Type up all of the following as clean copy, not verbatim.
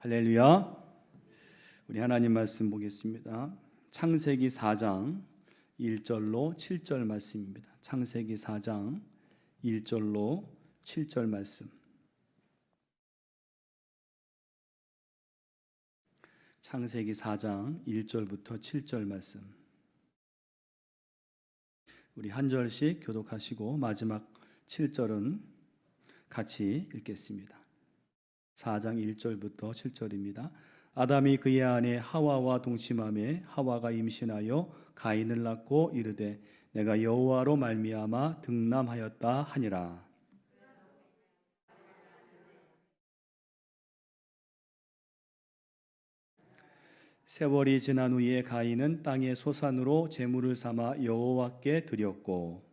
할렐루야. 우리 하나님 말씀 보겠습니다. 창세기 4장 1절로 7절 말씀입니다. 창세기 4장 1절로 7절 말씀. 창세기 4장 1절부터 7절 말씀. 우리 한 절씩 교독하시고 마지막 7절은 같이 읽겠습니다. 4장 1절부터 7절입니다. 아담이 그의 아내 하와와 동침하매 하와가 임신하여 가인을 낳고 이르되 내가 여호와로 말미암아 등남하였다 하니라. 세월이 지난 후에 가인은 땅의 소산으로 제물을 삼아 여호와께 드렸고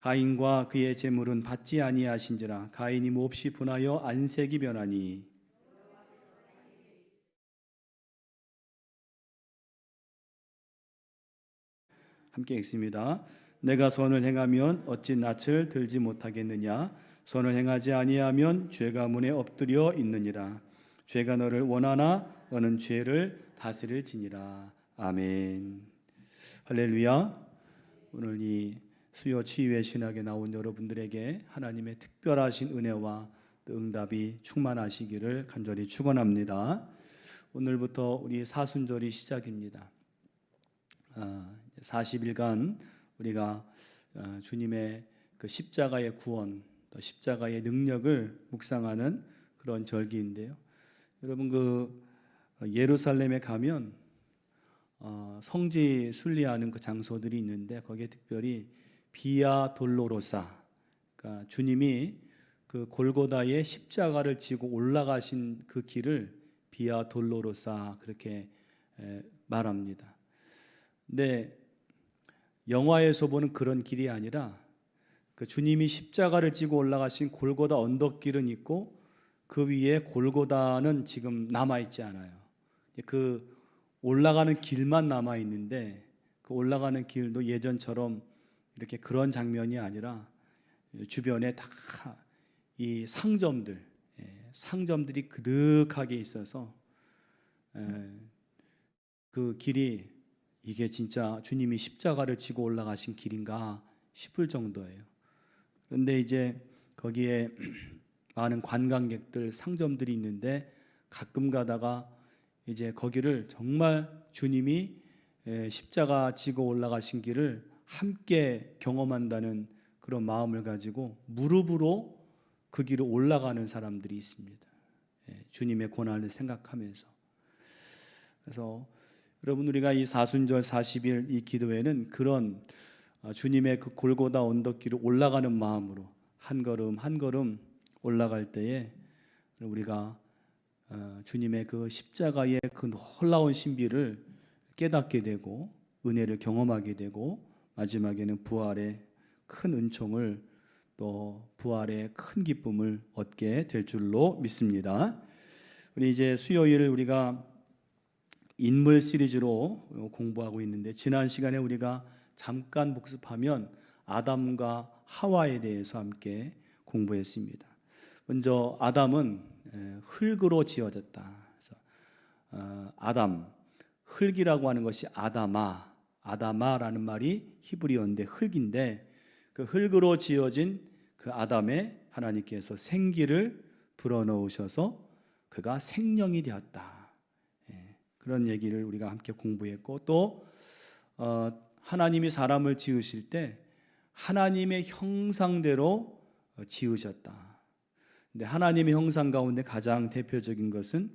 가인과 그의 제물은 받지 아니하신지라. 가인이 몹시 분하여 안색이 변하니 함께 읽습니다. 내가 선을 행하면 어찌 낯을 들지 못하겠느냐. 선을 행하지 아니하면 죄가 문에 엎드려 있느니라. 죄가 너를 원하나 너는 죄를 다스릴지니라. 아멘. 할렐루야. 오늘 이 수요 치유의 신학에 나온 여러분들에게 하나님의 특별하신 은혜와 응답이 충만하시기를 간절히 축원합니다. 오늘부터 우리 사순절이 시작입니다. 40일간 우리가 주님의 그 십자가의 구원, 또 십자가의 능력을 묵상하는 그런 절기인데요. 여러분 그 예루살렘에 가면 성지 순례하는 그 장소들이 있는데 거기에 특별히 비아 돌로로사, 그러니까 주님이 그 골고다의 십자가를 지고 올라가신 그 길을 비아 돌로로사 그렇게 말합니다. 근데 영화에서 보는 그런 길이 아니라 그 주님이 십자가를 지고 올라가신 골고다 언덕길은 있고 그 위에 골고다는 지금 남아있지 않아요. 그 올라가는 길만 남아있는데 그 올라가는 길도 예전처럼 이렇게 그런 장면이 아니라 주변에 다 이 상점들이 그득하게 있어서 그 길이 이게 진짜 주님이 십자가를 지고 올라가신 길인가 싶을 정도예요. 그런데 이제 거기에 많은 관광객들, 상점들이 있는데 가끔 가다가 이제 거기를 정말 주님이 십자가 지고 올라가신 길을 함께 경험한다는 그런 마음을 가지고 무릎으로 그 길을 올라가는 사람들이 있습니다. 주님의 고난을 생각하면서. 그래서 여러분 우리가 이 사순절 40일 이 기도회는 그런 주님의 그 골고다 언덕길을 올라가는 마음으로 한 걸음 한 걸음 올라갈 때에 우리가 주님의 그 십자가의 그 놀라운 신비를 깨닫게 되고 은혜를 경험하게 되고 마지막에는 부활의 큰 은총을 또 부활의 큰 기쁨을 얻게 될 줄로 믿습니다. 우리 이제 수요일 우리가 인물 시리즈로 공부하고 있는데 지난 시간에 우리가 잠깐 복습하면 아담과 하와에 대해서 함께 공부했습니다. 먼저 아담은 흙으로 지어졌다. 그래서 아담, 흙이라고 하는 것이 아다마라는 말이 히브리어인데 흙인데 그 흙으로 지어진 그 아담에 하나님께서 생기를 불어넣으셔서 그가 생명이 되었다. 그런 얘기를 우리가 함께 공부했고 또 하나님이 사람을 지으실 때 하나님의 형상대로 지으셨다. 근데 하나님의 형상 가운데 가장 대표적인 것은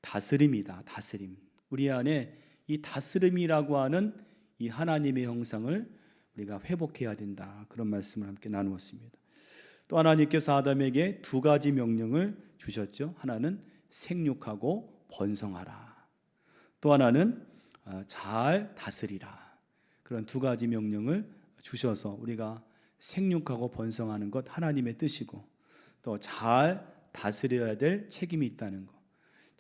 다스림이다. 다스림. 우리 안에 이 다스림이라고 하는 이 하나님의 형상을 우리가 회복해야 된다. 그런 말씀을 함께 나누었습니다. 또 하나님께서 아담에게 두 가지 명령을 주셨죠. 하나는 생육하고 번성하라. 또 하나는 잘 다스리라. 그런 두 가지 명령을 주셔서 우리가 생육하고 번성하는 것 하나님의 뜻이고 또 잘 다스려야 될 책임이 있다는 것.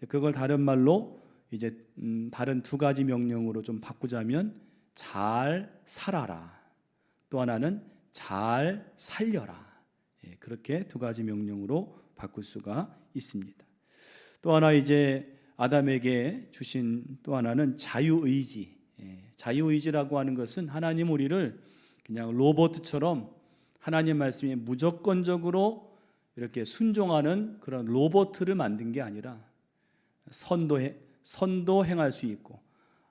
그걸 다른 말로 이제 다른 두 가지 명령으로 좀 바꾸자면 잘 살아라. 또 하나는 잘 살려라. 그렇게 두 가지 명령으로 바꿀 수가 있습니다. 또 하나 이제 아담에게 주신 또 하나는 자유의지. 자유의지라고 하는 것은 하나님 우리를 그냥 로봇처럼 하나님 말씀에 무조건적으로 이렇게 순종하는 그런 로봇을 만든 게 아니라 선도 행할 수 있고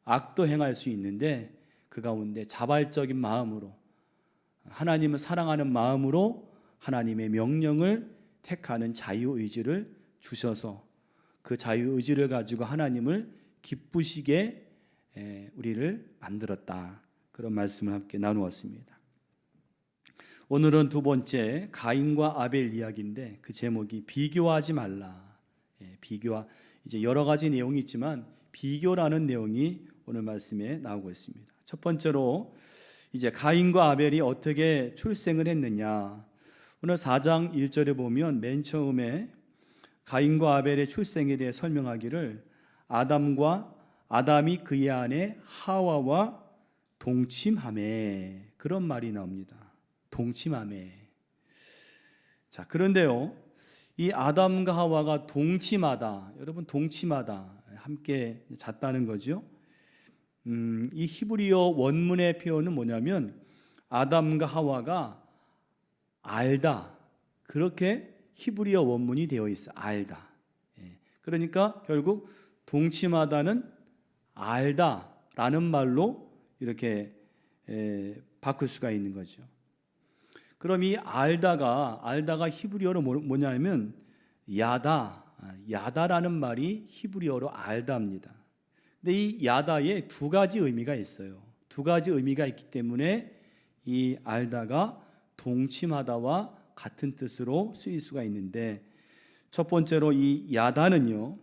악도 행할 수 있는데 그 가운데 자발적인 마음으로 하나님을 사랑하는 마음으로 하나님의 명령을 택하는 자유의지를 주셔서 그 자유의지를 가지고 하나님을 기쁘시게 우리를 만들었다. 그런 말씀을 함께 나누었습니다. 오늘은 두 번째 가인과 아벨 이야기인데 그 제목이 비교하지 말라. 이제 여러 가지 내용이 있지만 비교라는 내용이 오늘 말씀에 나오고 있습니다. 첫 번째로 이제 가인과 아벨이 어떻게 출생을 했느냐. 오늘 4장 1절에 보면 맨 처음에 가인과 아벨의 출생에 대해 설명하기를 아담이 그의 아내 하와와 동침하매, 그런 말이 나옵니다. 동침하매. 자, 그런데요, 이 아담과 하와가 동침하다, 여러분 동침하다, 함께 잤다는 거죠. 이 히브리어 원문의 표현은 뭐냐면 아담과 하와가 알다, 그렇게 히브리어 원문이 되어 있어. 알다. 그러니까 결국 동침하다는 알다라는 말로 이렇게 바꿀 수가 있는 거죠. 그럼 이 알다가 히브리어로 뭐냐면 야다라는 말이 히브리어로 알다입니다. 근데 이 야다에 두 가지 의미가 있어요. 두 가지 의미가 있기 때문에 이 알다가 동침하다와 같은 뜻으로 쓰일 수가 있는데, 첫 번째로 이 야다는요,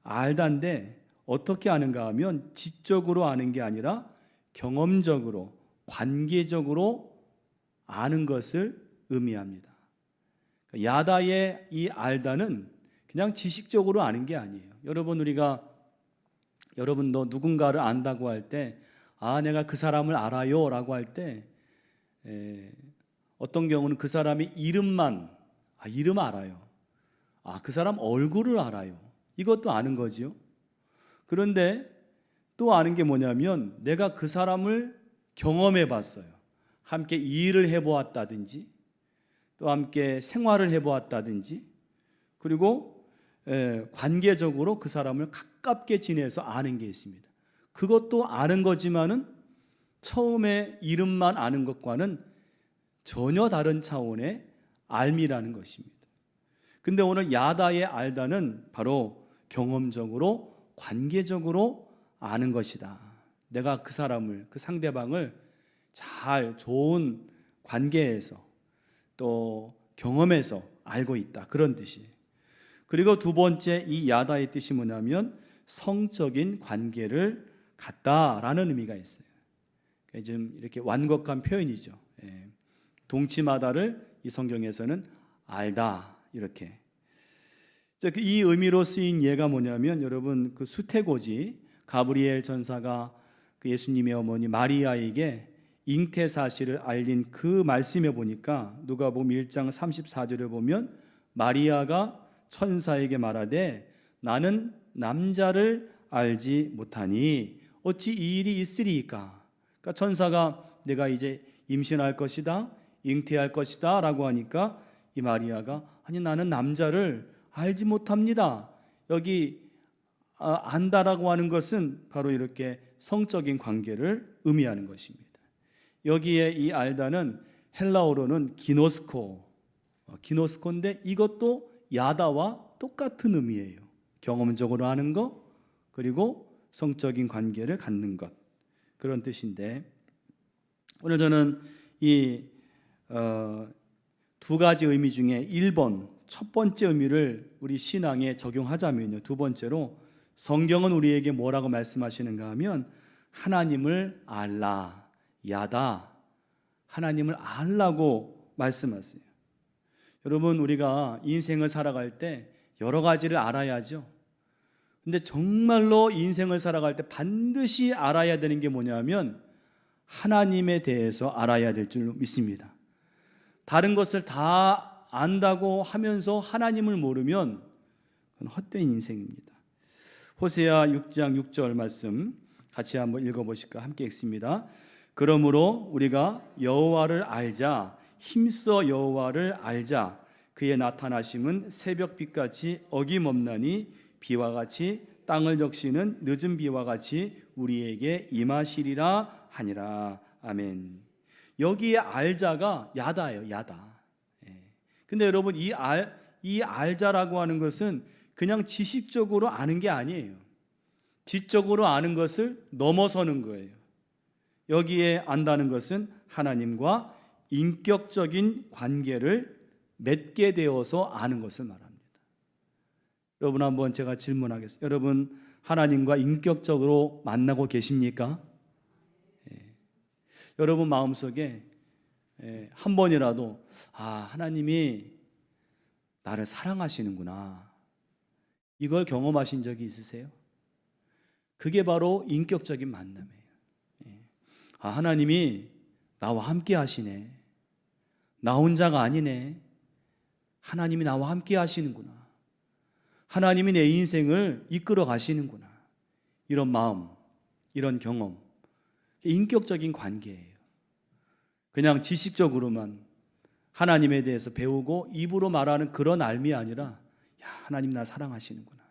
알다인데 어떻게 아는가 하면 지적으로 아는 게 아니라 경험적으로, 관계적으로 아는 것을 의미합니다. 야다의 이 알다는 그냥 지식적으로 아는 게 아니에요. 여러분도 누군가를 안다고 할 때, 내가 그 사람을 알아요 라고 할 때 어떤 경우는 그 사람의 이름 알아요. 그 사람 얼굴을 알아요. 이것도 아는 거지요. 그런데 또 아는 게 뭐냐면 내가 그 사람을 경험해 봤어요. 함께 일을 해보았다든지 또 함께 생활을 해보았다든지, 그리고 관계적으로 그 사람을 가깝게 지내서 아는 게 있습니다. 그것도 아는 거지만은 처음에 이름만 아는 것과는 전혀 다른 차원의 알미라는 것입니다. 근데 오늘 야다의 알다는 바로 경험적으로, 관계적으로 아는 것이다. 내가 그 사람을, 그 상대방을 잘 좋은 관계에서 또 경험에서 알고 있다, 그런 뜻이에요. 그리고 두 번째 이 야다의 뜻이 뭐냐면 성적인 관계를 갖다라는 의미가 있어요. 좀 이렇게 완곡한 표현이죠. 동침하다를 이 성경에서는 알다, 이렇게. 이 의미로 쓰인 예가 뭐냐면 여러분 그 수태고지 가브리엘 전사가 그 예수님의 어머니 마리아에게 잉태 사실을 알린 그 말씀에 보니까 누가복음 1장 34절에 보면 마리아가 천사에게 말하되 나는 남자를 알지 못하니 어찌 이 일이 있으리이까. 그러니까 천사가 내가 이제 임신할 것이다, 잉태할 것이다 라고 하니까 이 마리아가 아니 나는 남자를 알지 못합니다. 여기 안다라고 하는 것은 바로 이렇게 성적인 관계를 의미하는 것입니다. 여기에 이 알다는 헬라어로는 기노스코인데 이것도 야다와 똑같은 의미예요. 경험적으로 아는 것, 그리고 성적인 관계를 갖는 것, 그런 뜻인데, 오늘 저는 이 두 가지 의미 중에 1번, 첫 번째 의미를 우리 신앙에 적용하자면요, 두 번째로 성경은 우리에게 뭐라고 말씀하시는가 하면 하나님을 알라, 야다, 하나님을 알라고 말씀하세요. 여러분, 우리가 인생을 살아갈 때 여러 가지를 알아야죠. 근데 정말로 인생을 살아갈 때 반드시 알아야 되는 게 뭐냐면 하나님에 대해서 알아야 될 줄 믿습니다. 다른 것을 다 안다고 하면서 하나님을 모르면 그건 헛된 인생입니다. 호세아 6장 6절 말씀 같이 한번 읽어보실까? 함께 읽습니다. 그러므로 우리가 여호와를 알자, 힘써 여호와를 알자. 그의 나타나심은 새벽빛같이 어김없나니 비와 같이 땅을 적시는 늦은 비와 같이 우리에게 임하시리라 하니라. 아멘. 여기에 알자가 야다예요. 야다. 근데 여러분 이 알자라고 하는 것은 그냥 지식적으로 아는 게 아니에요. 지적으로 아는 것을 넘어서는 거예요. 여기에 안다는 것은 하나님과 인격적인 관계를 맺게 되어서 아는 것을 말합니다. 여러분 한번 제가 질문하겠습니다. 여러분 하나님과 인격적으로 만나고 계십니까? 여러분 마음속에 한 번이라도 하나님이 나를 사랑하시는구나, 이걸 경험하신 적이 있으세요? 그게 바로 인격적인 만남이에요. 하나님이 나와 함께 하시네, 나 혼자가 아니네, 하나님이 나와 함께 하시는구나, 하나님이 내 인생을 이끌어 가시는구나, 이런 마음, 이런 경험, 인격적인 관계예요. 그냥 지식적으로만 하나님에 대해서 배우고 입으로 말하는 그런 알미 아니라, 하나님 나 사랑하시는구나,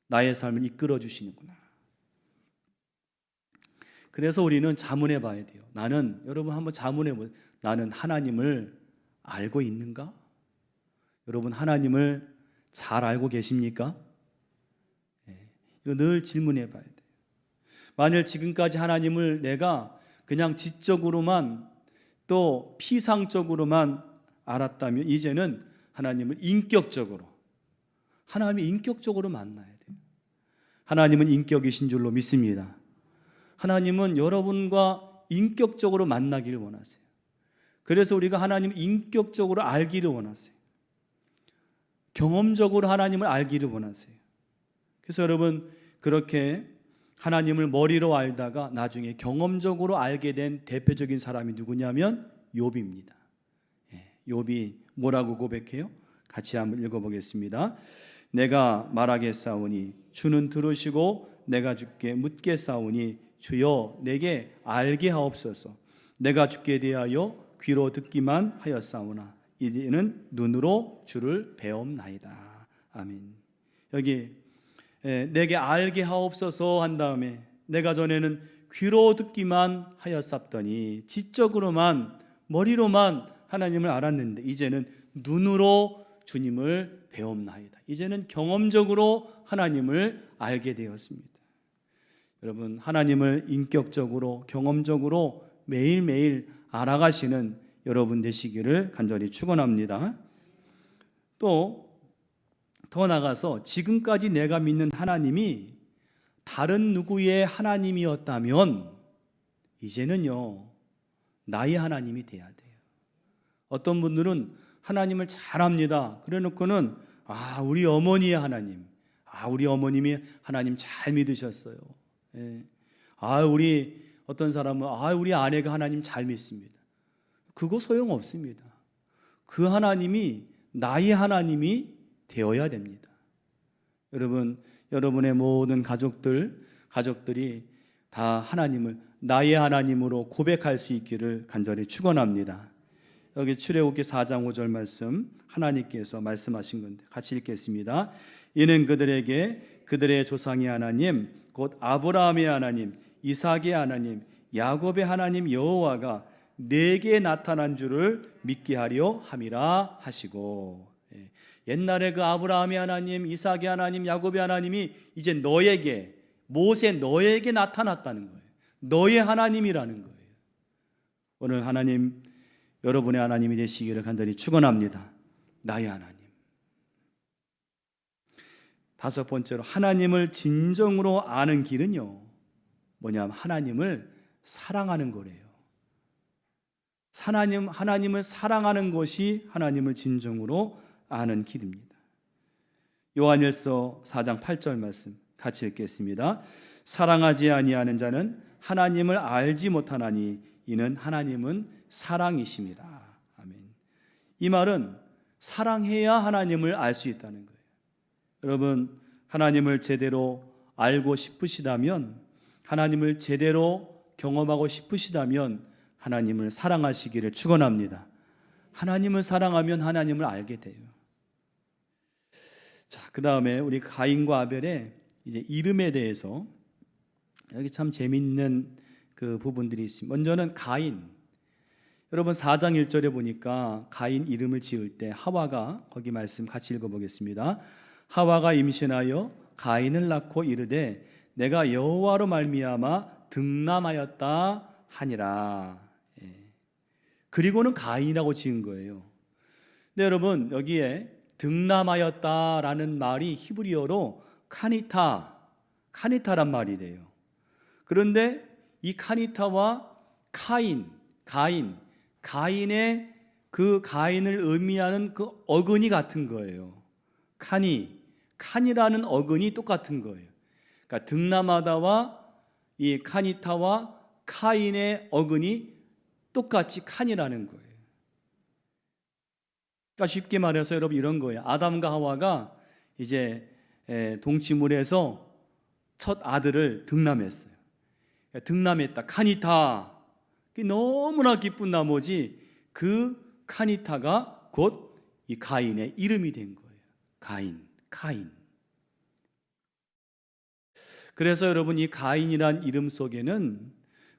나의 삶을 이끌어 주시는구나. 그래서 우리는 자문해 봐야 돼요. 여러분 한번 자문해 보세요. 나는 하나님을 알고 있는가? 여러분 하나님을 잘 알고 계십니까? 이거 늘 질문해 봐야 돼요. 만일 지금까지 하나님을 내가 그냥 지적으로만 또 피상적으로만 알았다면 이제는 하나님을 하나님이 인격적으로 만나야 돼요. 하나님은 인격이신 줄로 믿습니다. 하나님은 여러분과 인격적으로 만나기를 원하세요. 그래서 우리가 하나님을 인격적으로 알기를 원하세요. 경험적으로 하나님을 알기를 원하세요. 그래서 여러분 그렇게 하나님을 머리로 알다가 나중에 경험적으로 알게 된 대표적인 사람이 누구냐면 욥입니다. 욥이 뭐라고 고백해요? 같이 한번 읽어보겠습니다. 내가 말하겠사오니 주는 들으시고 내가 주께 묻겠사오니 주여 내게 알게 하옵소서. 내가 주께 대하여 귀로 듣기만 하였사오나 이제는 눈으로 주를 배옵나이다. 아멘. 여기 내게 알게 하옵소서 한 다음에 내가 전에는 귀로 듣기만 하였사더니 지적으로만 머리로만 하나님을 알았는데 이제는 눈으로 주님을 배옵나이다. 이제는 경험적으로 하나님을 알게 되었습니다. 여러분 하나님을 인격적으로 경험적으로 매일매일 알아가시는 여러분 되시기를 간절히 축원합니다. 또 더 나아가서 지금까지 내가 믿는 하나님이 다른 누구의 하나님이었다면 이제는요 나의 하나님이 돼야 돼요. 어떤 분들은 하나님을 잘 압니다. 그래 놓고는 우리 어머니의 하나님, 우리 어머님이 하나님 잘 믿으셨어요. 우리 어떤 사람은 우리 아내가 하나님 잘 믿습니다. 그거 소용없습니다. 그 하나님이 나의 하나님이 되어야 됩니다. 여러분, 여러분의 모든 가족들이 다 하나님을 나의 하나님으로 고백할 수 있기를 간절히 축원합니다. 여기 출애굽기 4장 5절 말씀 하나님께서 말씀하신 건데 같이 읽겠습니다. 이는 그들에게 그들의 조상의 하나님 곧 아브라함의 하나님, 이삭의 하나님, 야곱의 하나님 여호와가 내게 나타난 줄을 믿게 하려 함이라 하시고, 옛날에 그 아브라함의 하나님, 이삭의 하나님, 야곱의 하나님이 이제 너에게 나타났다는 거예요. 너의 하나님이라는 거예요. 오늘 하나님 여러분의 하나님이 되시기를 간절히 축원합니다. 나의 하나님. 다섯 번째로 하나님을 진정으로 아는 길은요 뭐냐면 하나님을 사랑하는 거래요. 하나님을 사랑하는 것이 하나님을 진정으로 아는 길입니다. 요한일서 4장 8절 말씀 같이 읽겠습니다. 사랑하지 아니하는 자는 하나님을 알지 못하나니 이는 하나님은 사랑이심이라. 아멘. 이 말은 사랑해야 하나님을 알 수 있다는 거예요. 여러분, 하나님을 제대로 알고 싶으시다면, 하나님을 제대로 경험하고 싶으시다면 하나님을 사랑하시기를 축원합니다. 하나님을 사랑하면 하나님을 알게 돼요. 자, 그 다음에 우리 가인과 아벨의 이제 이름에 대해서 여기 참 재밌는 그 부분들이 있습니다. 먼저는 가인. 여러분 4장 1절에 보니까 가인 이름을 지을 때 하와가, 거기 말씀 같이 읽어보겠습니다. 하와가 임신하여 가인을 낳고 이르되 내가 여호와로 말미암아 득남하였다 하니라. 그리고는 가인이라고 지은 거예요. 근데 여러분 여기에 득남하였다라는 말이 히브리어로 카니타란 말이래요. 그런데 이 카니타와 가인의 그 가인을 의미하는 그 어근이 같은 거예요. 칸이라는 어근이 똑같은 거예요. 그러니까 득남하다와 이 카니타와 카인의 어근이 똑같이 칸이라는 거예요. 그러니까 쉽게 말해서 여러분 이런 거예요. 아담과 하와가 이제 동치물에서 첫 아들을 득남했어요. 득남했다. 카니타. 너무나 기쁜 나머지 그 카니타가 곧 이 가인의 이름이 된 거예요. 카인. 그래서 여러분 이 가인이란 이름 속에는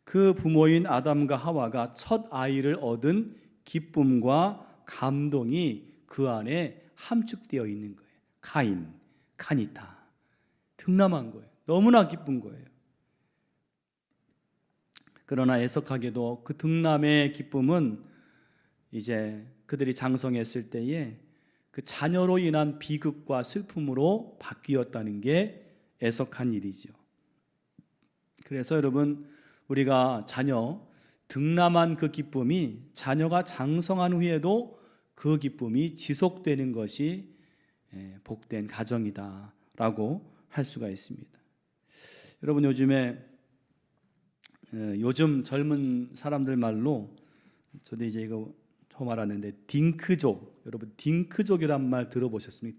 그 부모인 아담과 하와가 첫 아이를 얻은 기쁨과 감동이 그 안에 함축되어 있는 거예요. 카니타. 득남한 거예요. 너무나 기쁜 거예요. 그러나 애석하게도 그 득남의 기쁨은 이제 그들이 장성했을 때에 그 자녀로 인한 비극과 슬픔으로 바뀌었다는 게 애석한 일이죠. 그래서 여러분 우리가 득남한 그 기쁨이 자녀가 장성한 후에도 그 기쁨이 지속되는 것이 복된 가정이다라고 할 수가 있습니다. 여러분 요즘 젊은 사람들 말로 저도 이제 이거 처음 알았는데 딩크족, 여러분 딩크족이란 말 들어보셨습니까?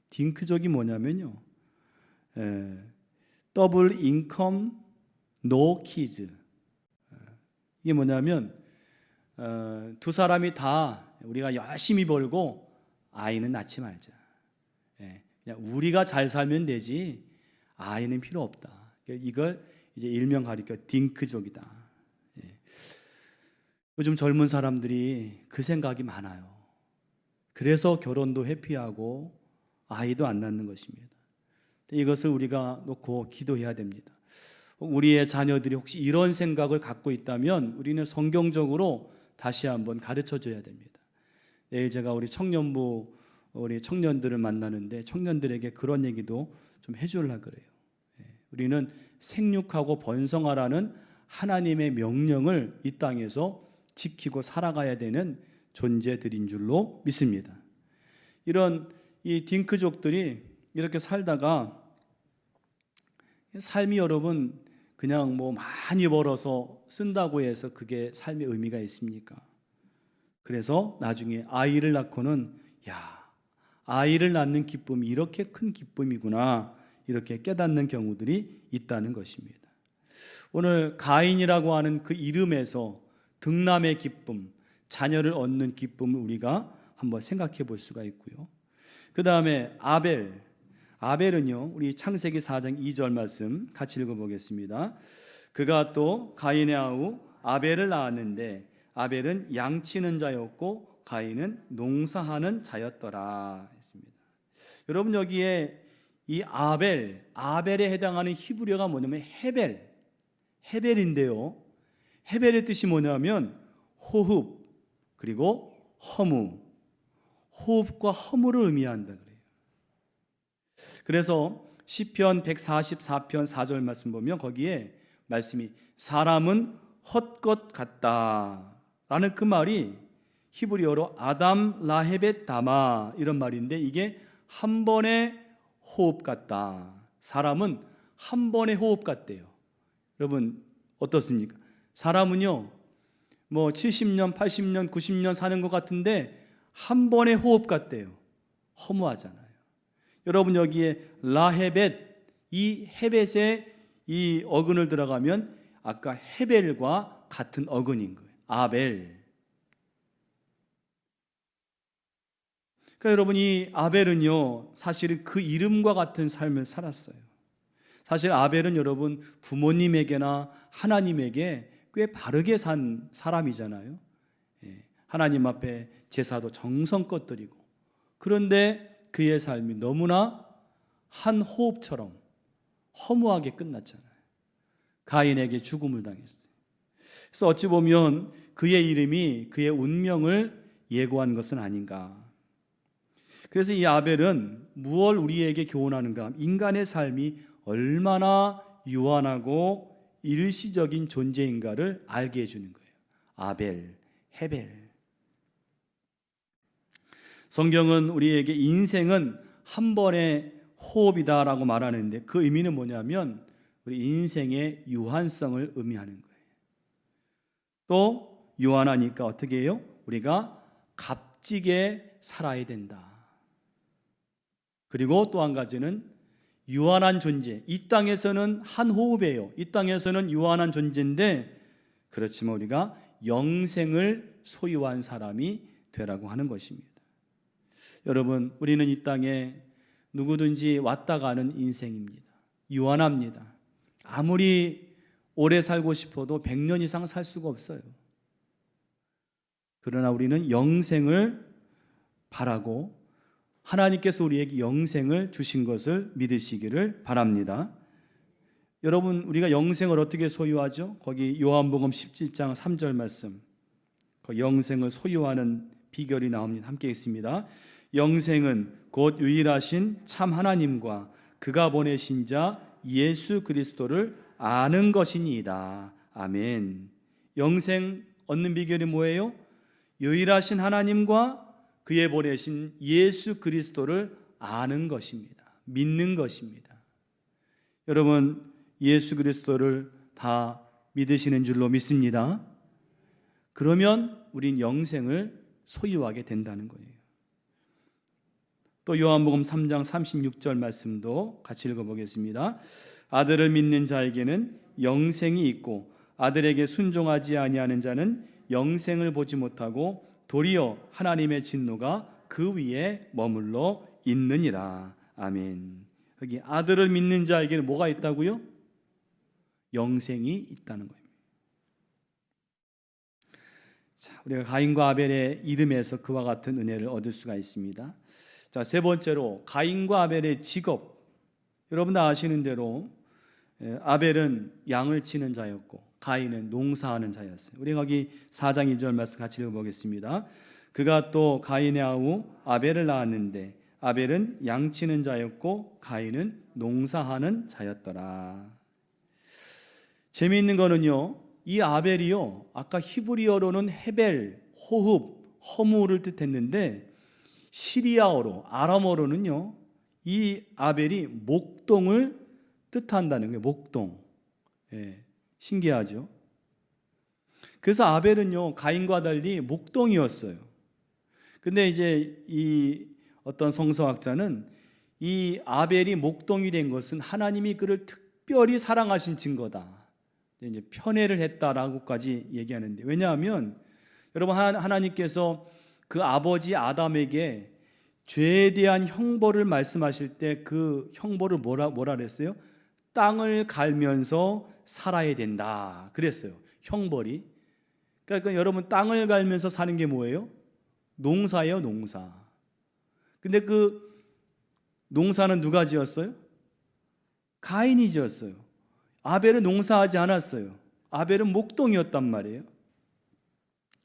딩크족이 뭐냐면요, 더블 인컴 노 키즈. 이게 뭐냐면 두 사람이 다 우리가 열심히 벌고 아이는 낳지 말자. 그냥 우리가 잘 살면 되지 아이는 필요 없다. 이걸 이제 일명 가리켜 딩크족이다. 요즘 젊은 사람들이 그 생각이 많아요. 그래서 결혼도 회피하고 아이도 안 낳는 것입니다. 이것을 우리가 놓고 기도해야 됩니다. 우리의 자녀들이 혹시 이런 생각을 갖고 있다면 우리는 성경적으로 다시 한번 가르쳐 줘야 됩니다. 내일 제가 우리 청년들을 만나는데 청년들에게 그런 얘기도 좀 해주려고 그래요. 우리는 생육하고 번성하라는 하나님의 명령을 이 땅에서 지키고 살아가야 되는 존재들인 줄로 믿습니다. 이런 이 딩크족들이 이렇게 살다가 삶이 여러분 그냥 뭐 많이 벌어서 쓴다고 해서 그게 삶의 의미가 있습니까? 그래서 나중에 아이를 낳고는 아이를 낳는 기쁨이 이렇게 큰 기쁨이구나 이렇게 깨닫는 경우들이 있다는 것입니다. 오늘 가인이라고 하는 그 이름에서 득남의 기쁨, 자녀를 얻는 기쁨을 우리가 한번 생각해 볼 수가 있고요. 그 다음에 아벨은요, 우리 창세기 4장 2절 말씀 같이 읽어보겠습니다. 그가 또 가인의 아우 아벨을 낳았는데 아벨은 양치는 자였고 가인은 농사하는 자였더라 했습니다. 여러분 여기에 이 아벨에 해당하는 히브리어가 뭐냐면 헤벨인데요. 헤벨의 뜻이 뭐냐면 호흡 그리고 허무, 호흡과 허무를 의미한다 그래요. 그래서 시편 144편 4절 말씀 보면 거기에 말씀이 사람은 헛것 같다 라는 그 말이 히브리어로 아담 라헤벳 다마 이런 말인데 이게 한 번의 호흡 같다. 사람은 한 번의 호흡 같대요. 여러분 어떻습니까? 사람은요 뭐 70년, 80년, 90년 사는 것 같은데 한 번의 호흡 같대요. 허무하잖아요. 여러분 여기에 라헤벳, 이 헤벳의 이 어근을 들어가면 아까 헤벨과 같은 어근인 거예요. 아벨. 그러니까 여러분 이 아벨은요 사실은 그 이름과 같은 삶을 살았어요. 사실 아벨은 여러분 부모님에게나 하나님에게 꽤 바르게 산 사람이잖아요. 하나님 앞에 제사도 정성껏 드리고, 그런데 그의 삶이 너무나 한 호흡처럼 허무하게 끝났잖아요. 가인에게 죽음을 당했어요. 그래서 어찌 보면 그의 이름이 그의 운명을 예고한 것은 아닌가. 그래서 이 아벨은 무엇을 우리에게 교훈하는가? 인간의 삶이 얼마나 유한하고 일시적인 존재인가를 알게 해주는 거예요. 아벨, 헤벨. 성경은 우리에게 인생은 한 번의 호흡이다라고 말하는데 그 의미는 뭐냐면 우리 인생의 유한성을 의미하는 거예요. 또 유한하니까 어떻게 해요? 우리가 값지게 살아야 된다. 그리고 또 한 가지는 유한한 존재. 이 땅에서는 한 호흡이에요. 이 땅에서는 유한한 존재인데 그렇지만 우리가 영생을 소유한 사람이 되라고 하는 것입니다. 여러분, 우리는 이 땅에 누구든지 왔다 가는 인생입니다. 유한합니다. 아무리 오래 살고 싶어도 100년 이상 살 수가 없어요. 그러나 우리는 영생을 바라고 하나님께서 우리에게 영생을 주신 것을 믿으시기를 바랍니다. 여러분, 우리가 영생을 어떻게 소유하죠? 거기 요한복음 17장 3절 말씀, 그 영생을 소유하는 비결이 나옵니다. 함께 읽습니다. 영생은 곧 유일하신 참 하나님과 그가 보내신 자 예수 그리스도를 아는 것이니이다. 아멘. 영생 얻는 비결이 뭐예요? 유일하신 하나님과 그의 보내신 예수 그리스도를 아는 것입니다. 믿는 것입니다. 여러분, 예수 그리스도를 다 믿으시는 줄로 믿습니다. 그러면 우린 영생을 소유하게 된다는 거예요. 또 요한복음 3장 36절 말씀도 같이 읽어보겠습니다. 아들을 믿는 자에게는 영생이 있고 아들에게 순종하지 아니하는 자는 영생을 보지 못하고 도리어 하나님의 진노가 그 위에 머물러 있느니라. 아멘. 여기 아들을 믿는 자에게는 뭐가 있다고요? 영생이 있다는 겁니다. 자, 우리가 가인과 아벨의 이름에서 그와 같은 은혜를 얻을 수가 있습니다. 자, 세 번째로 가인과 아벨의 직업. 여러분 다 아시는 대로 아벨은 양을 치는 자였고 가인은 농사하는 자였어요. 우리 거기 4장 1절 말씀 같이 읽어보겠습니다. 그가 또 가인의 아우 아벨을 낳았는데 아벨은 양 치는 자였고 가인은 농사하는 자였더라. 재미있는 거는요, 이 아벨이요 아까 히브리어로는 헤벨, 호흡, 허무를 뜻했는데 시리아어로, 아람어로는요 이 아벨이 목동을 뜻한다는 거예요. 목동. 신기하죠? 그래서 아벨은요 가인과 달리 목동이었어요. 근데 이제 이 어떤 성서학자는 이 아벨이 목동이 된 것은 하나님이 그를 특별히 사랑하신 증거다. 이제 편애를 했다라고까지 얘기하는데, 왜냐하면 여러분 하나님께서 그 아버지 아담에게 죄에 대한 형벌을 말씀하실 때 그 형벌을 뭐라 그랬어요? 땅을 갈면서 살아야 된다 그랬어요. 형벌이. 그러니까 여러분 땅을 갈면서 사는 게 뭐예요? 농사예요, 농사. 근데 그 농사는 누가 지었어요? 가인이 지었어요. 아벨은 농사하지 않았어요. 아벨은 목동이었단 말이에요.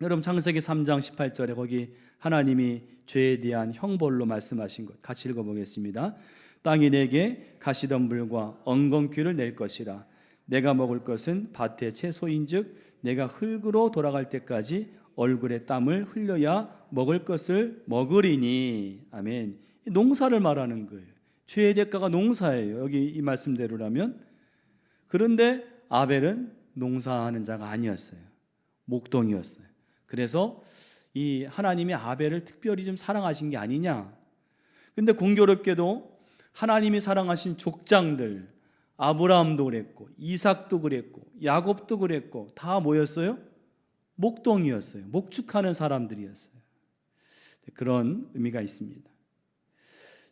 여러분 창세기 3장 18절에 거기 하나님이 죄에 대한 형벌로 말씀하신 것 같이 읽어보겠습니다. 땅이 내게 가시덤불과 엉겅퀴를 낼 것이라. 내가 먹을 것은 밭의 채소인즉 내가 흙으로 돌아갈 때까지 얼굴에 땀을 흘려야 먹을 것을 먹으리니. 아멘. 농사를 말하는 거예요. 죄의 대가가 농사예요. 여기 이 말씀대로라면. 그런데 아벨은 농사하는 자가 아니었어요. 목동이었어요. 그래서 이 하나님이 아벨을 특별히 좀 사랑하신 게 아니냐. 근데 공교롭게도 하나님이 사랑하신 족장들, 아브라함도 그랬고 이삭도 그랬고 야곱도 그랬고 다 뭐였어요? 목동이었어요. 목축하는 사람들이었어요. 그런 의미가 있습니다.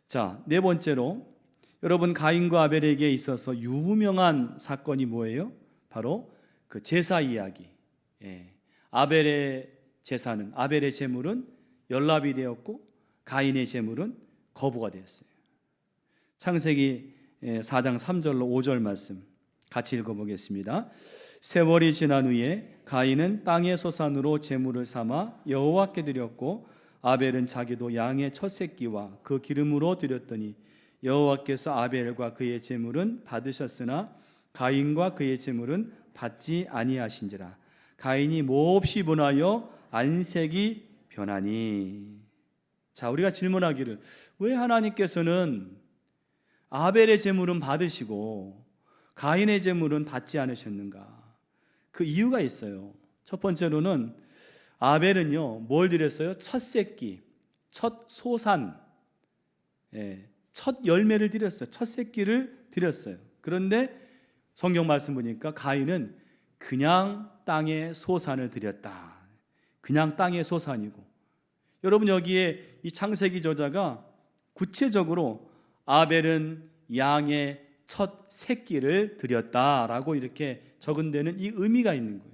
자, 네 번째로 여러분, 가인과 아벨에게 있어서 유명한 사건이 뭐예요? 바로 그 제사 이야기. 아벨의 제사는, 아벨의 제물은 연납이 되었고 가인의 제물은 거부가 되었어요. 창세기 4장 3절로 5절 말씀 같이 읽어보겠습니다. 세월이 지난 후에 가인은 땅의 소산으로 제물을 삼아 여호와께 드렸고 아벨은 자기도 양의 첫 새끼와 그 기름으로 드렸더니 여호와께서 아벨과 그의 제물은 받으셨으나 가인과 그의 제물은 받지 아니하신지라. 가인이 몹시 분하여 안색이 변하니. 자, 우리가 질문하기를, 왜 하나님께서는 아벨의 제물은 받으시고 가인의 제물은 받지 않으셨는가? 그 이유가 있어요. 첫 번째로는 아벨은요, 뭘 드렸어요? 첫 새끼, 첫 소산, 첫 열매를 드렸어요. 첫 새끼를 드렸어요. 그런데 성경 말씀 보니까 가인은 그냥 땅의 소산을 드렸다. 그냥 땅의 소산이고, 여러분, 여기에 이 창세기 저자가 구체적으로 아벨은 양의 첫 새끼를 드렸다라고 이렇게 적은 데는 이 의미가 있는 거예요.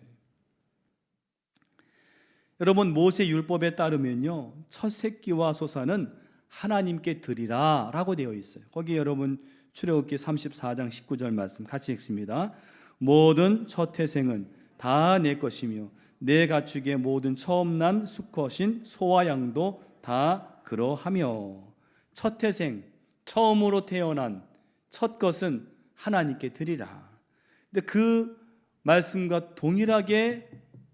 여러분, 모세 율법에 따르면요, 첫 새끼와 소산은 하나님께 드리라 라고 되어 있어요. 거기 여러분 출애굽기 34장 19절 말씀 같이 읽습니다. 모든 첫 태생은 다 내 것이며 내 가축의 모든 처음 난 수컷인 소와 양도 다 그러하며. 첫 태생, 처음으로 태어난 첫 것은 하나님께 드리라. 근데 그 말씀과 동일하게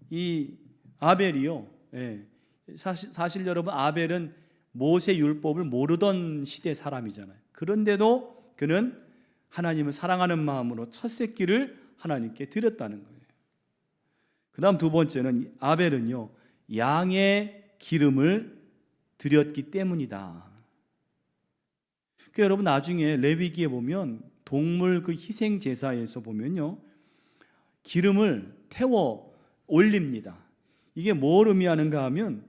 이 아벨이요, 사실 여러분, 아벨은 모세 율법을 모르던 시대 사람이잖아요. 그런데도 그는 하나님을 사랑하는 마음으로 첫 새끼를 하나님께 드렸다는 거예요. 그 다음 두 번째는 아벨은요, 양의 기름을 드렸기 때문이다. 그 여러분, 나중에 레위기에 보면 동물 그 희생 제사에서 보면요, 기름을 태워 올립니다. 이게 뭘 의미하는가 하면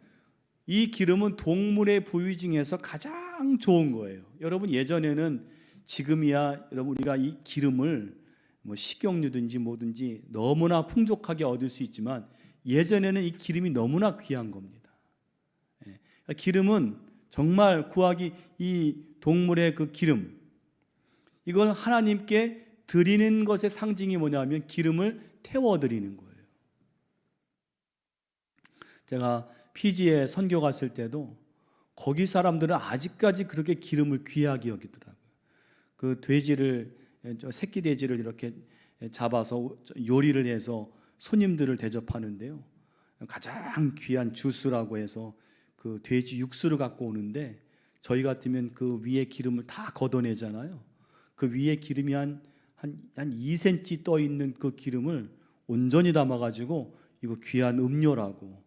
이 기름은 동물의 부위 중에서 가장 좋은 거예요. 여러분, 예전에는, 지금이야 여러분 우리가 이 기름을 뭐 식용유든지 뭐든지 너무나 풍족하게 얻을 수 있지만 예전에는 이 기름이 너무나 귀한 겁니다. 기름은 정말 구하기, 이 동물의 그 기름, 이걸 하나님께 드리는 것의 상징이 뭐냐면 기름을 태워드리는 거예요. 제가 피지에 선교 갔을 때도 거기 사람들은 아직까지 그렇게 기름을 귀하게 여기더라고요. 그 돼지를, 새끼 돼지를 이렇게 잡아서 요리를 해서 손님들을 대접하는데요, 가장 귀한 주스라고 해서 그 돼지 육수를 갖고 오는데 저희 같으면 그 위에 기름을 다 걷어내잖아요. 그 위에 기름이 한 2cm 떠 있는 그 기름을 온전히 담아가지고 이거 귀한 음료라고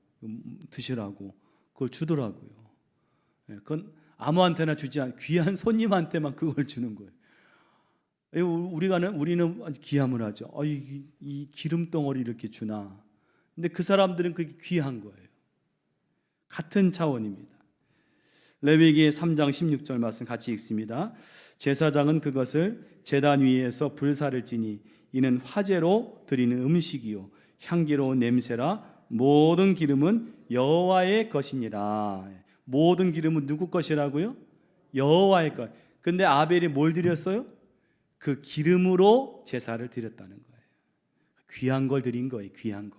드시라고 그걸 주더라고요. 그건 아무한테나 주지 않고 귀한 손님한테만 그걸 주는 거예요. 우리는 기함을 하죠. 이 기름 덩어리 이렇게 주나. 근데 그 사람들은 그게 귀한 거예요. 같은 차원입니다. 레위기 3장 16절 말씀 같이 읽습니다. 제사장은 그것을 제단 위에서 불사를 지니 이는 화제로 드리는 음식이요 향기로운 냄새라. 모든 기름은 여호와의 것이니라. 모든 기름은 누구 것이라고요? 여호와의 것. 근데 아벨이 뭘 드렸어요? 그 기름으로 제사를 드렸다는 거예요. 귀한 걸 드린 거예요. 귀한 거.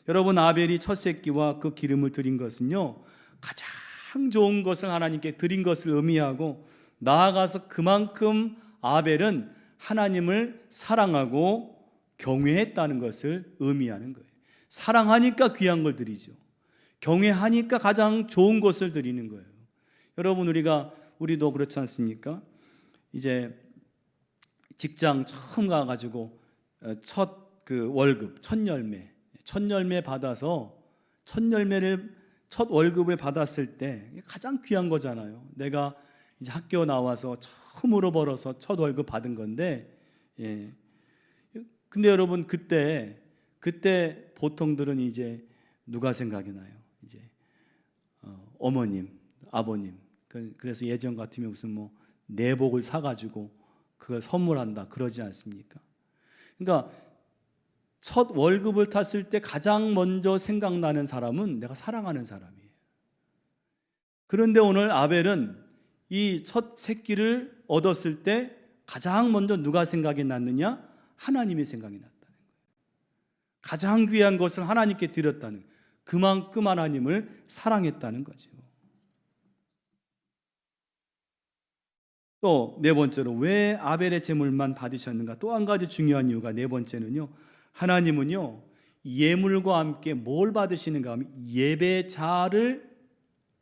여러분, 아벨이 첫 새끼와 그 기름을 드린 것은요, 가장 좋은 것을 하나님께 드린 것을 의미하고, 나아가서 그만큼 아벨은 하나님을 사랑하고 경외했다는 것을 의미하는 거예요. 사랑하니까 귀한 걸 드리죠. 경외하니까 가장 좋은 것을 드리는 거예요. 여러분, 우리도 그렇지 않습니까? 이제 직장 처음 가가지고 첫 그 월급, 첫 열매, 첫 열매 받아서 첫 월급을 받았을 때 가장 귀한 거잖아요. 내가 이제 학교 나와서 처음으로 벌어서 첫 월급 받은 건데, 근데 여러분 그때 보통들은 이제 누가 생각이 나요? 이제 어머님, 아버님. 그래서 예전 같으면 무슨 뭐 내복을 사가지고 그걸 선물한다 그러지 않습니까? 그러니까 첫 월급을 탔을 때 가장 먼저 생각나는 사람은 내가 사랑하는 사람이에요. 그런데 오늘 아벨은 이 첫 새끼를 얻었을 때 가장 먼저 누가 생각이 났느냐? 하나님이 생각이 났다는 거예요. 가장 귀한 것을 하나님께 드렸다는 거예요. 그만큼 하나님을 사랑했다는 거죠. 또 네 번째로 왜 아벨의 제물만 받으셨는가? 또 한 가지 중요한 이유가 네 번째는요, 하나님은요 예물과 함께 뭘 받으시는가 하면 예배자를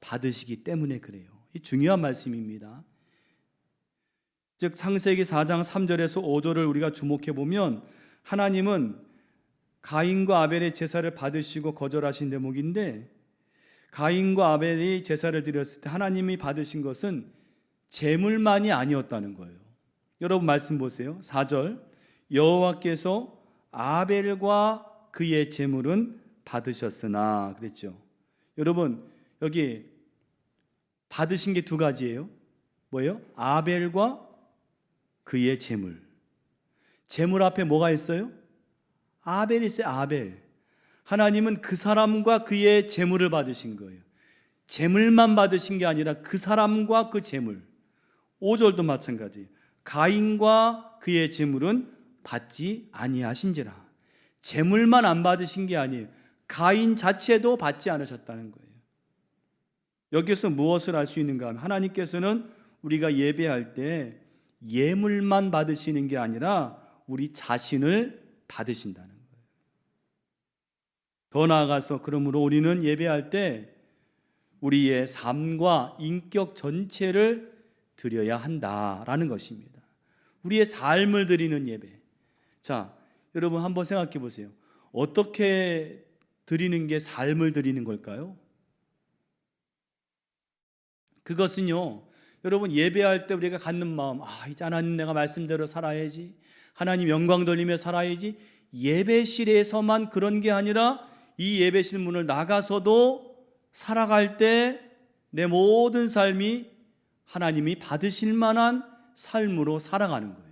받으시기 때문에 그래요. 이 중요한 말씀입니다. 즉 창세기 4장 3절에서 5절을 우리가 주목해 보면 하나님은 가인과 아벨의 제사를 받으시고 거절하신 대목인데, 가인과 아벨이 제사를 드렸을 때 하나님이 받으신 것은 제물만이 아니었다는 거예요. 여러분 말씀 보세요. 4절 여호와께서 아벨과 그의 제물은 받으셨으나 그랬죠. 여러분 여기 받으신 게 두 가지예요. 뭐예요? 아벨과 그의 제물. 제물 앞에 뭐가 있어요? 아벨이 있어요. 아벨. 하나님은 그 사람과 그의 제물을 받으신 거예요. 제물만 받으신 게 아니라 그 사람과 그 제물. 5절도 마찬가지예요. 가인과 그의 제물은 받지 아니하신지라. 제물만 안 받으신 게 아니에요. 가인 자체도 받지 않으셨다는 거예요. 여기서 무엇을 알 수 있는가 하면 하나님께서는 우리가 예배할 때 예물만 받으시는 게 아니라 우리 자신을 받으신다는 거예요. 더 나아가서 그러므로 우리는 예배할 때 우리의 삶과 인격 전체를 드려야 한다라는 것입니다. 우리의 삶을 드리는 예배. 자, 여러분 한번 생각해 보세요. 어떻게 드리는 게 삶을 드리는 걸까요? 그것은요, 여러분 예배할 때 우리가 갖는 마음, 이제 하나님 내가 말씀대로 살아야지, 하나님 영광 돌리며 살아야지, 예배실에서만 그런 게 아니라 이 예배실 문을 나가서도 살아갈 때 내 모든 삶이 하나님이 받으실 만한 삶으로 살아가는 거예요.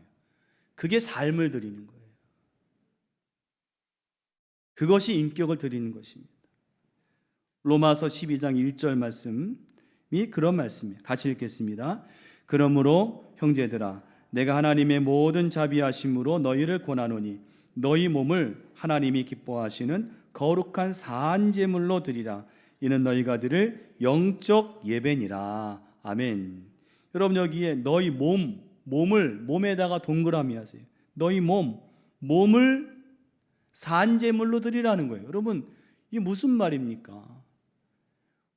그게 삶을 드리는 거예요. 그것이 인격을 드리는 것입니다. 로마서 12장 1절 말씀이 그런 말씀이에요. 같이 읽겠습니다. 그러므로 형제들아 내가 하나님의 모든 자비하심으로 너희를 권하노니 너희 몸을 하나님이 기뻐하시는 거룩한 산 제물로 드리라. 이는 너희가 드릴 영적 예배니라. 아멘. 여러분 여기에 너희 몸을 몸에다가 동그라미 하세요. 너희 몸을 산 제물로 드리라는 거예요. 여러분 이게 무슨 말입니까?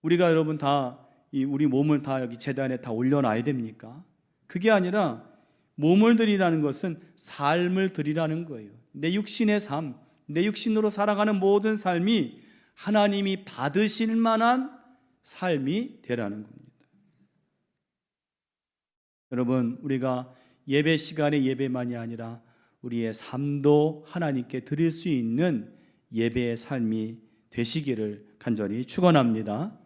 우리가 여러분 다 우리 몸을 다 여기 제단에 다 올려놔야 됩니까? 그게 아니라 몸을 드리라는 것은 삶을 드리라는 거예요. 내 육신의 삶, 내 육신으로 살아가는 모든 삶이 하나님이 받으실 만한 삶이 되라는 겁니다. 여러분 우리가 예배 시간의 예배만이 아니라 우리의 삶도 하나님께 드릴 수 있는 예배의 삶이 되시기를 간절히 축원합니다.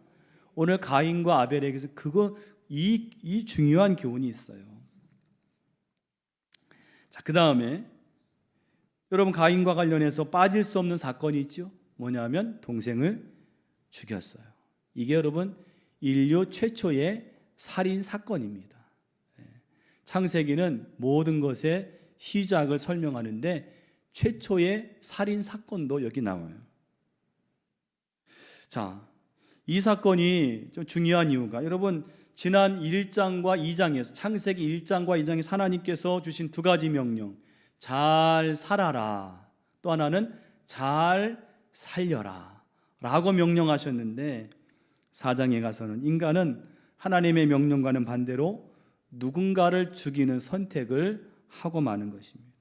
오늘 가인과 아벨에게서 이 중요한 교훈이 있어요. 자, 그 다음에 여러분 가인과 관련해서 빠질 수 없는 사건이 있죠. 뭐냐면 동생을 죽였어요. 이게 여러분 인류 최초의 살인 사건입니다. 창세기는 모든 것의 시작을 설명하는데 최초의 살인 사건도 여기 나와요. 자, 이 사건이 좀 중요한 이유가 여러분 지난 1장과 2장에서 창세기 1장과 2장에서 하나님께서 주신 두 가지 명령, 잘 살아라, 또 하나는 잘 살려라 라고 명령하셨는데 4장에 가서는 인간은 하나님의 명령과는 반대로 누군가를 죽이는 선택을 하고 마는 것입니다.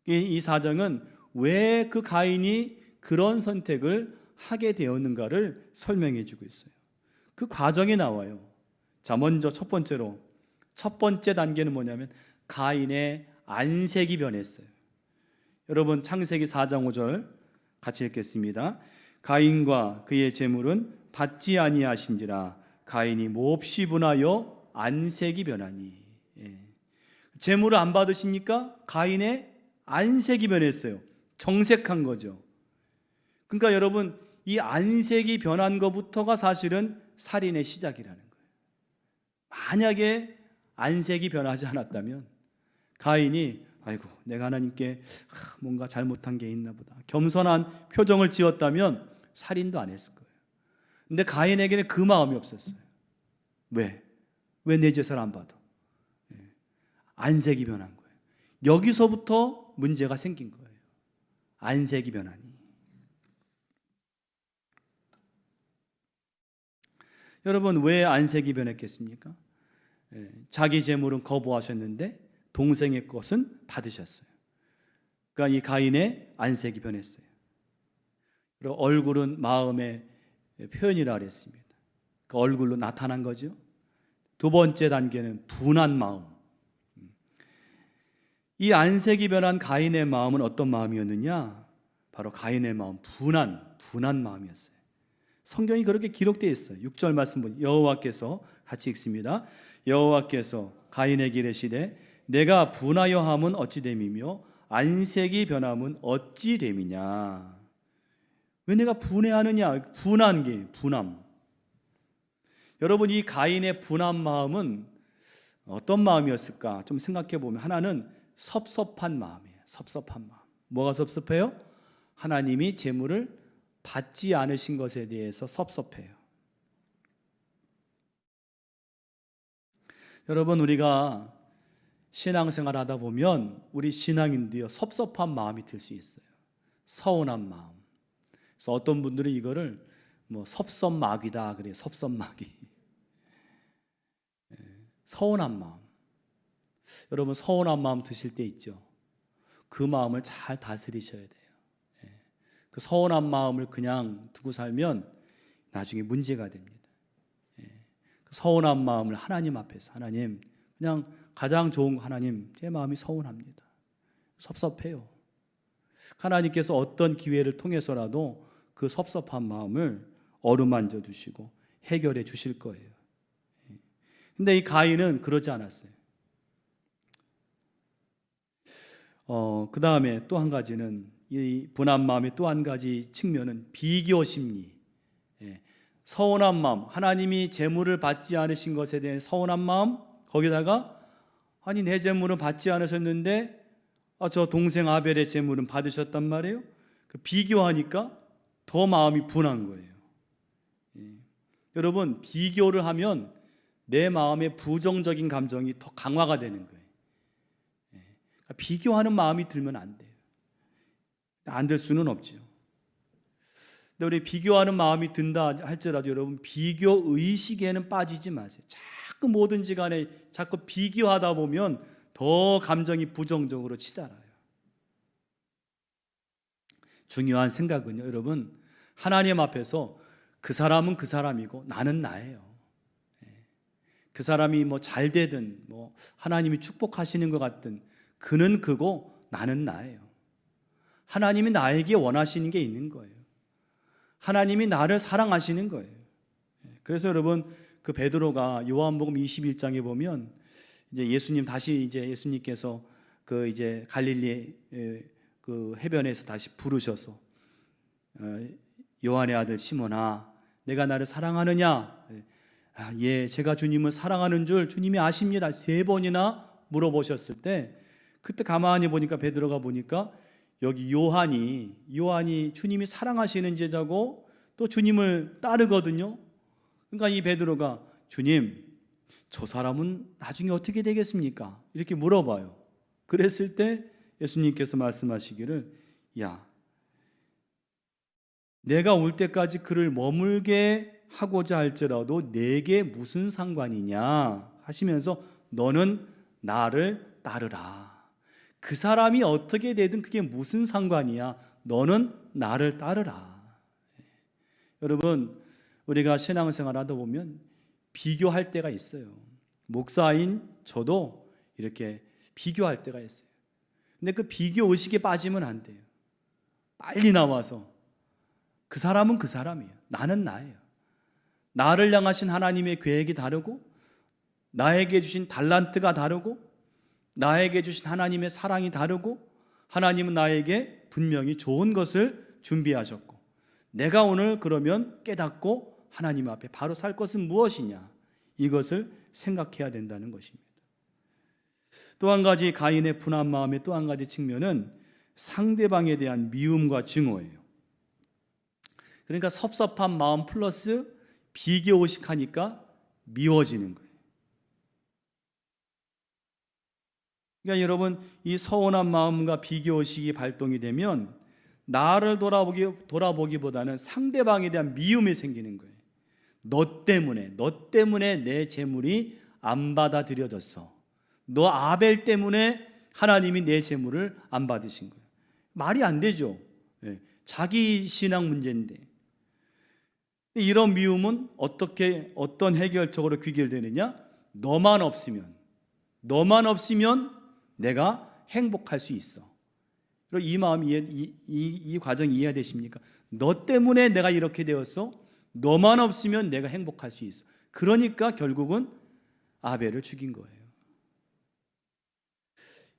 이 4장은 왜 그 가인이 그런 선택을 하게 되었는가를 설명해 주고 있어요. 그 과정이 나와요. 자, 먼저 첫 번째로, 첫 번째 단계는 뭐냐면 가인의 안색이 변했어요. 여러분, 창세기 4장 5절 같이 읽겠습니다. 가인과 그의 재물은 받지 아니하신지라 가인이 몹시 분하여 안색이 변하니. 재물을 안 받으시니까 가인의 안색이 변했어요. 정색한 거죠. 그러니까 여러분, 이 안색이 변한 것부터가 사실은 살인의 시작이라는 거예요. 만약에 안색이 변하지 않았다면 가인이 아이고, 내가 하나님께 뭔가 잘못한 게 있나 보다, 겸손한 표정을 지었다면 살인도 안 했을 거예요. 근데 가인에게는 그 마음이 없었어요. 왜 내 제사를 안 받아? 안색이 변한 거예요. 여기서부터 문제가 생긴 거예요. 안색이 변하니. 여러분, 왜 안색이 변했겠습니까? 자기 재물은 거부하셨는데 동생의 것은 받으셨어요. 그러니까 이 가인의 안색이 변했어요. 그리고 얼굴은 마음의 표현이라 그랬습니다. 그 얼굴로 나타난 거죠. 두 번째 단계는 분한 마음. 이 안색이 변한 가인의 마음은 어떤 마음이었느냐? 바로 가인의 마음, 분한 마음이었어요. 성경이 그렇게 기록되어 있어요. 6절 말씀 보니 여호와께서, 같이 읽습니다. 여호와께서 가인에게 이르시되 내가 분하여 함은 어찌 됨이며 안색이 변함은 어찌 됨이냐. 왜 내가 분해하느냐? 분한 게 분함. 여러분, 이 가인의 분한 마음은 어떤 마음이었을까? 좀 생각해 보면 하나는 섭섭한 마음이에요. 섭섭한 마음. 뭐가 섭섭해요? 하나님이 재물을 받지 않으신 것에 대해서 섭섭해요. 여러분, 우리가 신앙생활 하다 보면 우리 신앙인도요, 섭섭한 마음이 들 수 있어요. 서운한 마음. 그래서 어떤 분들은 이거를 뭐 섭섭마귀다 그래요. 섭섭마귀. 서운한 마음. 여러분, 서운한 마음 드실 때 있죠. 그 마음을 잘 다스리셔야 돼요. 그 서운한 마음을 그냥 두고 살면 나중에 문제가 됩니다. 그 서운한 마음을 하나님 앞에서, 하나님, 그냥 가장 좋은 거, 하나님, 제 마음이 서운합니다. 섭섭해요. 하나님께서 어떤 기회를 통해서라도 그 섭섭한 마음을 어루만져 주시고 해결해 주실 거예요. 근데 이 가인은 그러지 않았어요. 그 다음에 또 한 가지는, 이 분한 마음의 또 한 가지 측면은 비교 심리. 서운한 마음, 하나님이 재물을 받지 않으신 것에 대한 서운한 마음, 거기다가 아니 내 재물은 받지 않으셨는데 저 동생 아벨의 재물은 받으셨단 말이에요. 그 비교하니까 더 마음이 분한 거예요. 여러분, 비교를 하면 내 마음의 부정적인 감정이 더 강화가 되는 거예요. 비교하는 마음이 들면 안 돼요. 안 될 수는 없죠. 근데 우리 비교하는 마음이 든다 할지라도 여러분, 비교 의식에는 빠지지 마세요. 자꾸 뭐든지 간에 자꾸 비교하다 보면 더 감정이 부정적으로 치달아요. 중요한 생각은요, 여러분, 하나님 앞에서 그 사람은 그 사람이고 나는 나예요. 그 사람이 뭐 잘 되든 뭐 하나님이 축복하시는 것 같든 그는 그고 나는 나예요. 하나님이 나에게 원하시는 게 있는 거예요. 하나님이 나를 사랑하시는 거예요. 그래서 여러분, 그 베드로가 요한복음 21장에 보면 이제 예수님 다시 이제 예수님께서 그 이제 갈릴리 그 해변에서 다시 부르셔서 요한의 아들 시몬아, 내가 나를 사랑하느냐? 예, 제가 주님을 사랑하는 줄 주님이 아십니다. 3번이나 물어보셨을 때, 그때 가만히 보니까 베드로가 보니까 여기 요한이 주님이 사랑하시는 제자고 또 주님을 따르거든요. 그러니까 이 베드로가 주님, 저 사람은 나중에 어떻게 되겠습니까? 이렇게 물어봐요. 그랬을 때 예수님께서 말씀하시기를, 야, 내가 올 때까지 그를 머물게 하고자 할지라도 내게 무슨 상관이냐 하시면서 너는 나를 따르라. 그 사람이 어떻게 되든 그게 무슨 상관이야. 너는 나를 따르라. 여러분, 우리가 신앙생활 하다 보면 비교할 때가 있어요. 목사인 저도 이렇게 비교할 때가 있어요. 근데 그 비교 의식에 빠지면 안 돼요. 빨리 나와서 그 사람은 그 사람이에요. 나는 나예요. 나를 향하신 하나님의 계획이 다르고, 나에게 주신 달란트가 다르고, 나에게 주신 하나님의 사랑이 다르고, 하나님은 나에게 분명히 좋은 것을 준비하셨고, 내가 오늘 그러면 깨닫고 하나님 앞에 바로 살 것은 무엇이냐, 이것을 생각해야 된다는 것입니다. 또 한 가지 가인의 분한 마음의 또 한 가지 측면은 상대방에 대한 미움과 증오예요. 그러니까 섭섭한 마음 플러스 비교의식하니까 미워지는 거예요. 그러니까 여러분, 이 서운한 마음과 비교의식이 발동이 되면 나를 돌아보기보다는 상대방에 대한 미움이 생기는 거예요. 너 때문에 내 재물이 안 받아들여졌어. 너 아벨 때문에 하나님이 내 재물을 안 받으신 거예요. 말이 안 되죠. 자기 신앙 문제인데. 이런 미움은 어떤 해결책으로 귀결되느냐? 너만 없으면 내가 행복할 수 있어. 이 마음 이 과정 이해되십니까? 너 때문에 내가 이렇게 되었어. 너만 없으면 내가 행복할 수 있어. 그러니까 결국은 아벨을 죽인 거예요.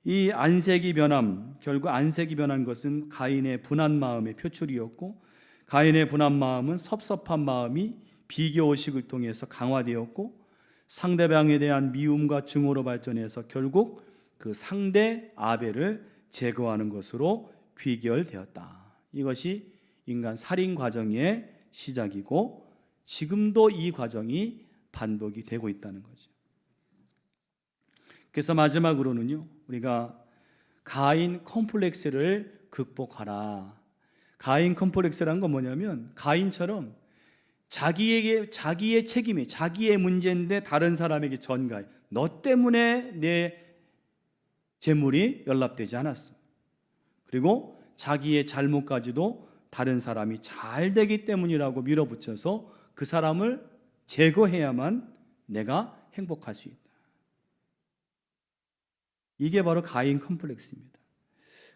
이 안색이 변함, 결국 안색이 변한 것은 가인의 분한 마음의 표출이었고, 가인의 분한 마음은 섭섭한 마음이 비교의식을 통해서 강화되었고, 상대방에 대한 미움과 증오로 발전해서 결국 그 상대 아벨을 제거하는 것으로 귀결되었다. 이것이 인간 살인 과정의 시작이고, 지금도 이 과정이 반복이 되고 있다는 거죠. 그래서 마지막으로는요, 우리가 가인 컴플렉스를 극복하라. 가인 컴플렉스라는 건 뭐냐면, 가인처럼 자기의 책임이 자기의 문제인데 다른 사람에게 전가해. 너 때문에 내 재물이 연락되지 않았어. 그리고 자기의 잘못까지도 다른 사람이 잘 되기 때문이라고 밀어붙여서 그 사람을 제거해야만 내가 행복할 수 있다. 이게 바로 가인 컴플렉스입니다.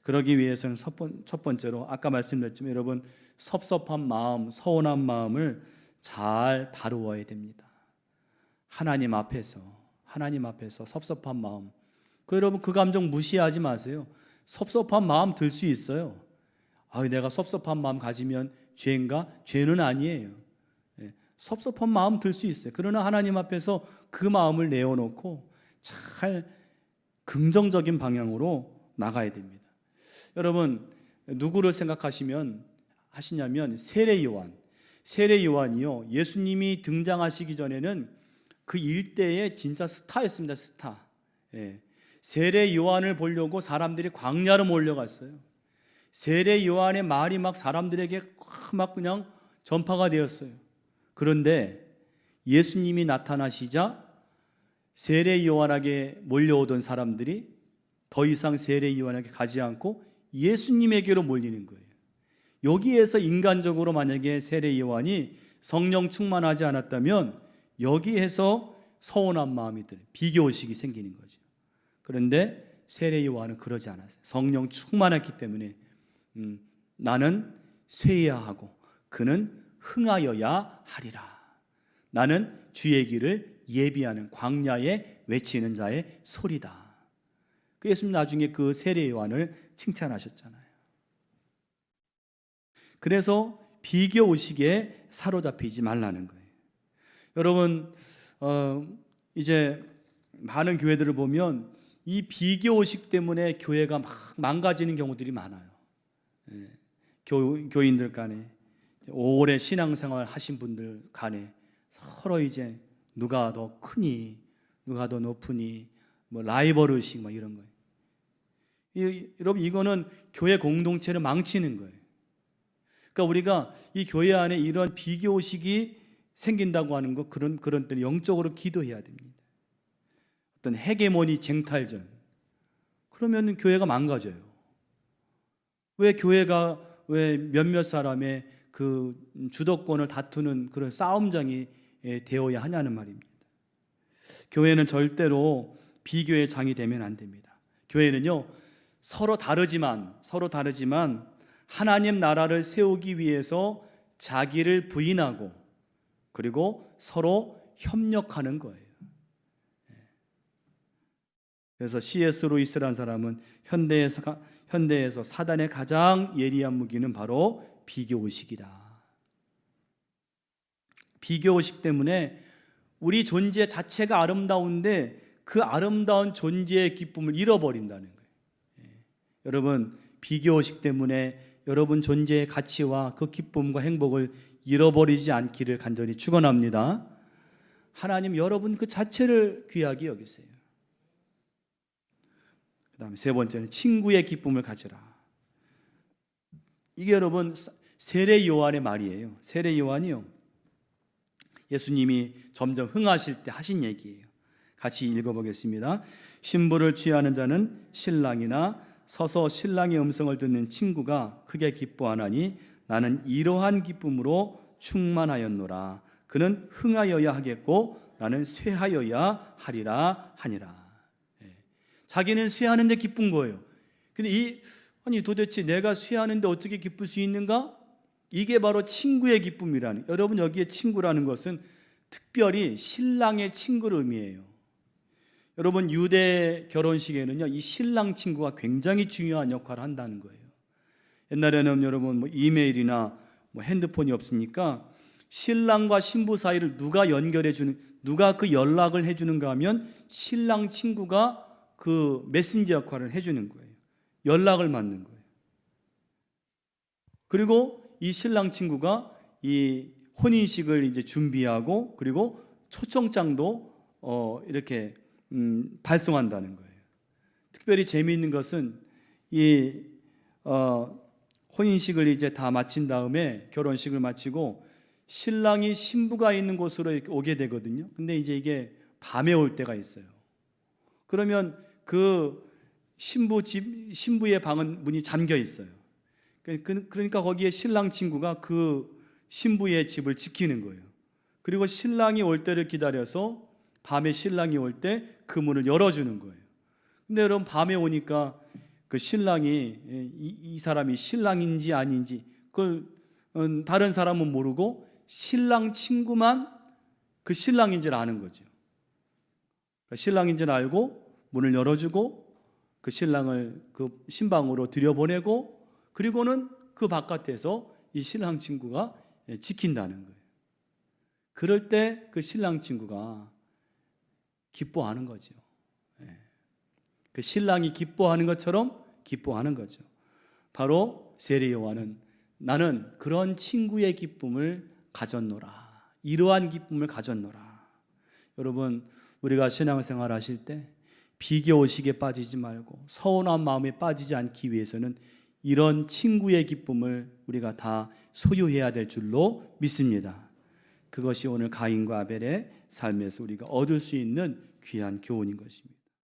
그러기 위해서는 첫 번째로 아까 말씀드렸지만 여러분, 섭섭한 마음, 서운한 마음을 잘 다루어야 됩니다. 하나님 앞에서 섭섭한 마음, 여러분 그 감정 무시하지 마세요. 섭섭한 마음 들 수 있어요. 내가 섭섭한 마음 가지면 죄인가? 죄는 아니에요. 섭섭한 마음 들 수 있어요. 그러나 하나님 앞에서 그 마음을 내어놓고 잘 긍정적인 방향으로 나가야 됩니다. 여러분, 누구를 생각하시냐면 세례 요한이요, 예수님이 등장하시기 전에는 그 일대의 진짜 스타였습니다. 스타. 세례 요한을 보려고 사람들이 광야로 몰려갔어요. 세례 요한의 말이 막 사람들에게 막 그냥 전파가 되었어요. 그런데 예수님이 나타나시자 세례 요한에게 몰려오던 사람들이 더 이상 세례 요한에게 가지 않고 예수님에게로 몰리는 거예요. 여기에서 인간적으로 만약에 세례 요한이 성령 충만하지 않았다면 여기에서 서운한 마음이 들어요. 비교의식이 생기는 거죠. 그런데 세례 요한은 그러지 않았어요. 성령 충만했기 때문에 나는 쇠해야 하고 그는 흥하여야 하리라. 나는 주의 길을 예비하는 광야에 외치는 자의 소리다. 그 예수님 나중에 그 세례 요한을 칭찬하셨잖아요. 그래서 비교의식에 사로잡히지 말라는 거예요. 여러분, 이제 많은 교회들을 보면 이 비교의식 때문에 교회가 막 망가지는 경우들이 많아요. 교인들 간에, 오래 신앙생활 하신 분들 간에 서로 이제 누가 더 크니, 누가 더 높으니, 라이벌 의식 막 이런 거예요. 여러분, 이거는 교회 공동체를 망치는 거예요. 그러니까 우리가 이 교회 안에 이런 비교 의식이 생긴다고 하는 거, 그런 때는 영적으로 기도해야 됩니다. 어떤 헤게모니 쟁탈전, 그러면 교회가 망가져요. 왜 교회가 왜 몇몇 사람의 그 주도권을 다투는 그런 싸움장이 되어야 하냐는 말입니다. 교회는 절대로 비교의 장이 되면 안 됩니다. 교회는요, 서로 다르지만 하나님 나라를 세우기 위해서 자기를 부인하고 그리고 서로 협력하는 거예요. 그래서 C.S. 루이스라는 사람은 현대에서 사단의 가장 예리한 무기는 바로 비교의식이다. 비교의식 때문에 우리 존재 자체가 아름다운데 그 아름다운 존재의 기쁨을 잃어버린다는 거예요. 여러분, 비교의식 때문에 여러분 존재의 가치와 그 기쁨과 행복을 잃어버리지 않기를 간절히 축원합니다. 하나님 여러분 그 자체를 귀하게 여기세요. 그 다음에 세 번째는 친구의 기쁨을 가져라. 이게 여러분 세례 요한의 말이에요. 세례 요한이요, 예수님이 점점 흥하실 때 하신 얘기예요. 같이 읽어보겠습니다. 신부를 취하는 자는 신랑이나 서서 신랑의 음성을 듣는 친구가 크게 기뻐하나니 나는 이러한 기쁨으로 충만하였노라. 그는 흥하여야 하겠고 나는 쇠하여야 하리라 하니라. 자기는 쇠하는데 기쁜 거예요. 근데 아니 도대체 내가 쇠하는데 어떻게 기쁠 수 있는가? 이게 바로 친구의 기쁨이라는. 여러분, 여기에 친구라는 것은 특별히 신랑의 친구를 의미해요. 여러분, 유대 결혼식에는요, 이 신랑 친구가 굉장히 중요한 역할을 한다는 거예요. 옛날에는 여러분 이메일이나 핸드폰이 없으니까 신랑과 신부 사이를 누가 그 연락을 해주는가 하면 신랑 친구가 그 메신저 역할을 해주는 거예요. 연락을 맡는 거예요. 그리고 이 신랑 친구가 이 혼인식을 이제 준비하고 그리고 초청장도 이렇게 발송한다는 거예요. 특별히 재미있는 것은 이 혼인식을 이제 다 마친 다음에 결혼식을 마치고 신랑이 신부가 있는 곳으로 이렇게 오게 되거든요. 근데 이제 이게 밤에 올 때가 있어요. 그러면 그 신부의 방은 문이 잠겨 있어요. 그러니까 거기에 신랑 친구가 그 신부의 집을 지키는 거예요. 그리고 신랑이 올 때를 기다려서 밤에 신랑이 올 때 그 문을 열어주는 거예요. 근데 여러분, 밤에 오니까 그 신랑이 이 사람이 신랑인지 아닌지 그걸 다른 사람은 모르고 신랑 친구만 그 신랑인 줄 아는 거죠. 신랑인 줄 알고 문을 열어주고 그 신랑을 그 신방으로 들여보내고 그리고는 그 바깥에서 이 신랑 친구가 지킨다는 거예요. 그럴 때 그 신랑 친구가 기뻐하는 거죠. 그 신랑이 기뻐하는 것처럼 기뻐하는 거죠. 바로 세례 요한은 나는 그런 친구의 기쁨을 가졌노라. 이러한 기쁨을 가졌노라. 여러분, 우리가 신앙생활 하실 때 비교의식에 빠지지 말고 서운한 마음에 빠지지 않기 위해서는 이런 친구의 기쁨을 우리가 다 소유해야 될 줄로 믿습니다. 그것이 오늘 가인과 아벨의 삶에서 우리가 얻을 수 있는 귀한 교훈인 것입니다.